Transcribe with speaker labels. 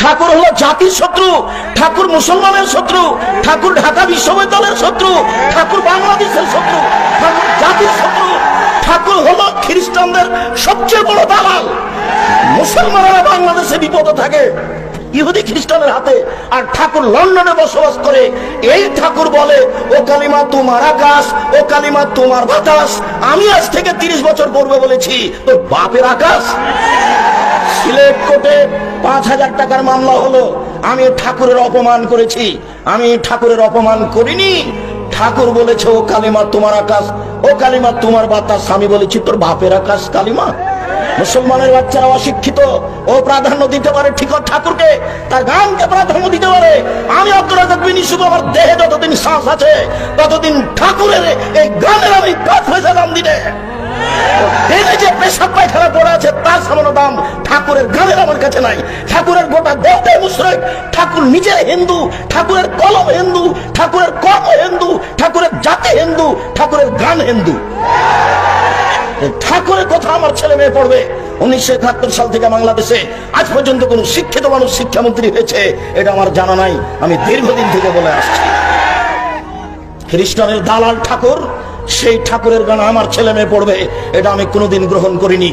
Speaker 1: ঠাকুর হলো জাতির শত্রু, ঠাকুর মুসলমানের শত্রু, ঠাকুর ঢাকা বিশ্ববিদ্যালয়ের শত্রু, ঠাকুর বাংলাদেশের শত্রু, ঠাকুর জাতির শত্রু, ঠাকুর হলো খ্রিস্টানদের সবচেয়ে বড় দালাল। মুসলমানেরা বাংলাদেশে বিপদে থাকে ইহুদি খ্রিস্টানের হাতে, আর ঠাকুর লন্ডনে বসবাস করে। এই ঠাকুর বলে, ও কালিমা তোমার আকাশ, ও কালিমা তোমার বাতাস। আমি আজ থেকে 30 বছর পূর্বে বলেছি তোর বাপের আকাশ। সিলেট কোর্টে 5,000 টাকার মামলা হলো, আমি ঠাকুরের অপমান করেছি। আমি ঠাকুরের অপমান করিনি। ঠাকুর বলেছে ও কালিমা তোমার আকাশ, ও কালিমা তোমার বাতাস। আমি বলেছি তোর বাপের আকাশ কালিমা। মুসলমানের বাচ্চারা অশিক্ষিত, ও প্রাধান্য দিতে পারে ঠিক ঠাকুরকে, তার গানকে প্রাধান্য দিতে পারে। আমি আব্দুল রাজ্জাক বিন ইউসুফ, আমার দেহে যতদিন শ্বাস আছে ততদিন ঠাকুরের এই গানের আমি 5 পয়সা দাম দিতে। দেহে যে পেশাব পায়খানা পড়ে আছে তার সামান্য দাম ঠাকুরের গানের আমার কাছে নাই। ঠাকুরের গোটা দেহটাই মুশরিক। ঠাকুর নিজে হিন্দু, ঠাকুরের কলম হিন্দু, ঠাকুরের কর্ম হিন্দু, ঠাকুরের জাতি হিন্দু, ঠাকুরের গান হিন্দু। ঠাকুরের কথা আমার ছেলে মেয়ে পড়বে। 1971 সাল থেকে বাংলাদেশে আজ পর্যন্ত কোন শিক্ষিত মানুষ শিক্ষামন্ত্রী হয়েছে এটা আমার জানা নাই। আমি দীর্ঘদিন থেকে বলে আসছি, খ্রিস্টানের দালাল ঠাকুর, সেই ঠাকুরের গান আমার ছেলে মেয়ে পড়বে এটা আমি কোনোদিন গ্রহণ করিনি।